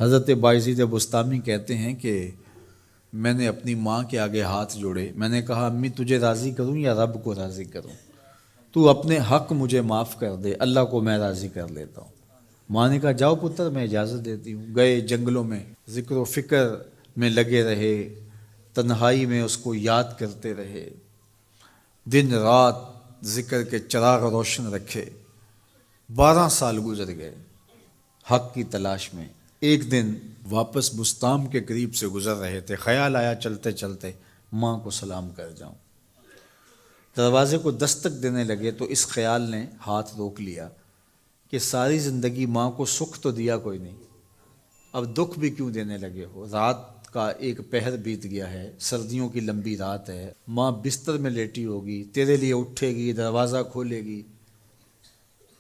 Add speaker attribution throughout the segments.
Speaker 1: حضرت بایزید بستامی کہتے ہیں کہ میں نے اپنی ماں کے آگے ہاتھ جوڑے، میں نے کہا امی تجھے راضی کروں یا رب کو راضی کروں؟ تو اپنے حق مجھے معاف کر دے، اللہ کو میں راضی کر لیتا ہوں۔ ماں نے کہا جاؤ پتر میں اجازت دیتی ہوں۔ گئے جنگلوں میں ذکر و فکر میں لگے رہے، تنہائی میں اس کو یاد کرتے رہے، دن رات ذکر کے چراغ روشن رکھے۔ 12 سال گزر گئے حق کی تلاش میں۔ ایک دن واپس بستام کے قریب سے گزر رہے تھے، خیال آیا چلتے چلتے ماں کو سلام کر جاؤں۔ دروازے کو دستک دینے لگے تو اس خیال نے ہاتھ روک لیا کہ ساری زندگی ماں کو سکھ تو دیا کوئی نہیں، اب دکھ بھی کیوں دینے لگے ہو؟ رات کا ایک پہر بیت گیا ہے، سردیوں کی لمبی رات ہے، ماں بستر میں لیٹی ہوگی، تیرے لیے اٹھے گی، دروازہ کھولے گی۔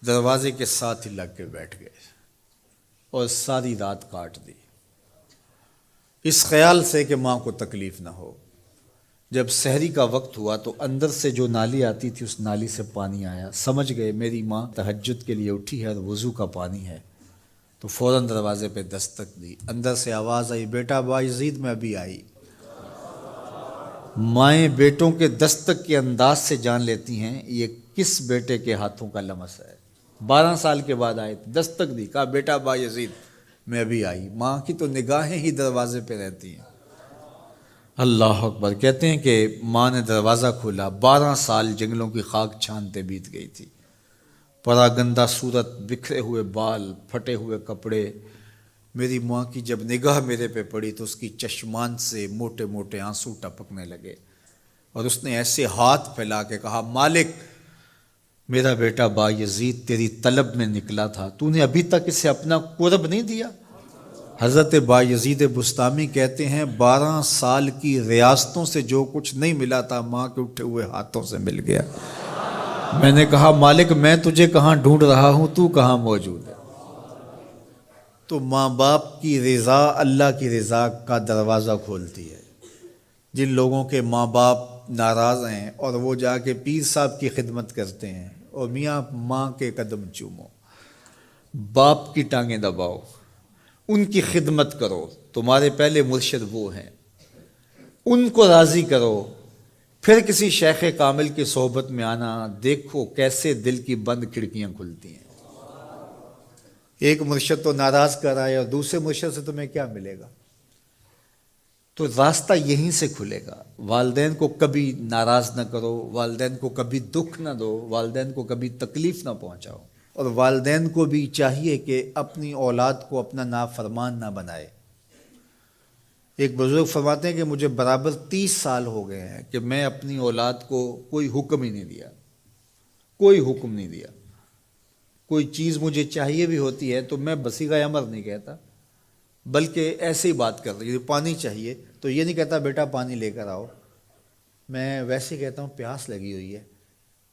Speaker 1: دروازے کے ساتھ ہی لگ کے بیٹھ گئے اور ساری رات کاٹ دی، اس خیال سے کہ ماں کو تکلیف نہ ہو۔ جب سحری کا وقت ہوا تو اندر سے جو نالی آتی تھی اس نالی سے پانی آیا، سمجھ گئے میری ماں تہجد کے لیے اٹھی ہے اور وضو کا پانی ہے، تو فوراً دروازے پہ دستک دی۔ اندر سے آواز آئی بیٹا بایزید میں ابھی آئی۔ مائیں بیٹوں کے دستک کے انداز سے جان لیتی ہیں یہ کس بیٹے کے ہاتھوں کا لمس ہے۔ 12 سال کے بعد آئے، دستک دی، کہا بیٹا بایزید میں ابھی آئی۔ ماں کی تو نگاہیں ہی دروازے پہ رہتی ہیں۔ اللہ اکبر۔ کہتے ہیں کہ ماں نے دروازہ کھولا، 12 سال جنگلوں کی خاک چھانتے بیت گئی تھی، پراگندہ صورت، بکھرے ہوئے بال، پھٹے ہوئے کپڑے۔ میری ماں کی جب نگاہ میرے پہ پڑی تو اس کی چشمان سے موٹے موٹے آنسو ٹپکنے لگے، اور اس نے ایسے ہاتھ پھیلا کے کہا مالک میرا بیٹا بایزید تیری طلب میں نکلا تھا، تو نے ابھی تک اسے اپنا قرب نہیں دیا۔ حضرت بایزید بستامی کہتے ہیں 12 سال کی ریاستوں سے جو کچھ نہیں ملا تھا ماں کے اٹھے ہوئے ہاتھوں سے مل گیا۔ میں نے کہا مالک میں تجھے کہاں ڈھونڈ رہا ہوں، تو کہاں موجود ہے؟ تو ماں باپ کی رضا اللہ کی رضا کا دروازہ کھولتی ہے۔ جن لوگوں کے ماں باپ ناراض ہیں اور وہ جا کے پیر صاحب کی خدمت کرتے ہیں، اور میاں ماں کے قدم چومو، باپ کی ٹانگیں دباؤ، ان کی خدمت کرو، تمہارے پہلے مرشد وہ ہیں، ان کو راضی کرو، پھر کسی شیخ کامل کی صحبت میں آنا، دیکھو کیسے دل کی بند کھڑکیاں کھلتی ہیں۔ ایک مرشد تو ناراض کر رہا ہے اور دوسرے مرشد سے تمہیں کیا ملے گا؟ تو راستہ یہیں سے کھلے گا۔ والدین کو کبھی ناراض نہ کرو، والدین کو کبھی دکھ نہ دو، والدین کو کبھی تکلیف نہ پہنچاؤ، اور والدین کو بھی چاہیے کہ اپنی اولاد کو اپنا نافرمان نہ بنائے۔ ایک بزرگ فرماتے ہیں کہ مجھے برابر 30 سال ہو گئے ہیں کہ میں اپنی اولاد کو کوئی حکم ہی نہیں دیا، کوئی حکم نہیں دیا۔ کوئی چیز مجھے چاہیے بھی ہوتی ہے تو میں بصیغہ امر نہیں کہتا، بلکہ ایسے ہی بات کر رہی ہے۔ پانی چاہیے تو یہ نہیں کہتا بیٹا پانی لے کر آؤ، میں ویسے کہتا ہوں پیاس لگی ہوئی ہے،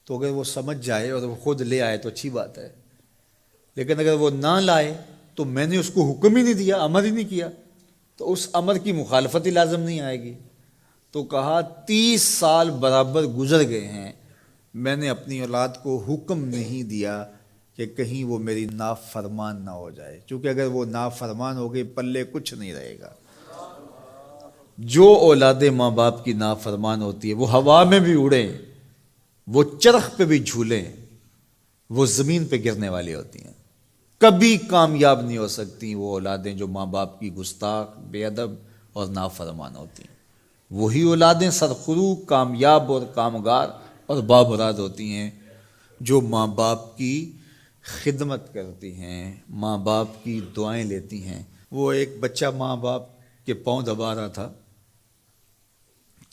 Speaker 1: تو اگر وہ سمجھ جائے اور وہ خود لے آئے تو اچھی بات ہے، لیکن اگر وہ نہ لائے تو میں نے اس کو حکم ہی نہیں دیا، امر ہی نہیں کیا، تو اس امر کی مخالفت ہی لازم نہیں آئے گی۔ تو کہا 30 سال برابر گزر گئے ہیں، میں نے اپنی اولاد کو حکم نہیں دیا کہ کہیں وہ میری نافرمان نہ ہو جائے، چونکہ اگر وہ نافرمان ہو گئی پلے کچھ نہیں رہے گا۔ جو اولاد ماں باپ کی نافرمان ہوتی ہے وہ ہوا میں بھی اڑیں، وہ چرخ پہ بھی جھولیں، وہ زمین پہ گرنے والی ہوتی ہیں، کبھی کامیاب نہیں ہو سکتی وہ اولادیں جو ماں باپ کی گستاخ، بے ادب اور نافرمان ہوتی ہیں۔ وہی اولادیں سرخرو، کامیاب اور کامگار اور بامراد ہوتی ہیں جو ماں باپ کی خدمت کرتی ہیں، ماں باپ کی دعائیں لیتی ہیں۔ وہ ایک بچہ ماں باپ کے پاؤں دبا رہا تھا،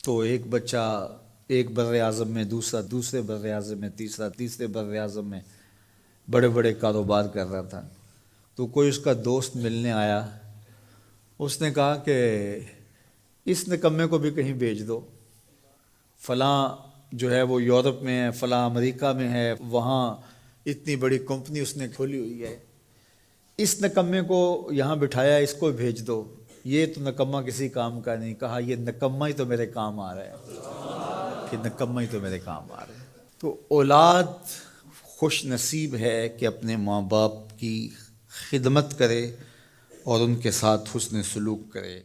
Speaker 1: تو ایک بچہ ایک بر اعظم میں، دوسرا دوسرے بر اعظم میں، تیسرا تیسرے بر اعظم میں بڑے بڑے کاروبار کر رہا تھا۔ تو کوئی اس کا دوست ملنے آیا، اس نے کہا کہ اس نکمے کو بھی کہیں بھیج دو، فلاں جو ہے وہ یورپ میں ہے، فلاں امریکہ میں ہے، وہاں اتنی بڑی کمپنی اس نے کھولی ہوئی ہے، اس نکمے کو یہاں بٹھایا، اس کو بھیج دو، یہ تو نکمہ کسی کام کا نہیں۔ کہا یہ نکمہ ہی تو میرے کام آ رہا ہے، کہ نکمہ ہی تو میرے کام آ رہا ہے۔ تو اولاد خوش نصیب ہے کہ اپنے ماں باپ کی خدمت کرے اور ان کے ساتھ حسن سلوک کرے۔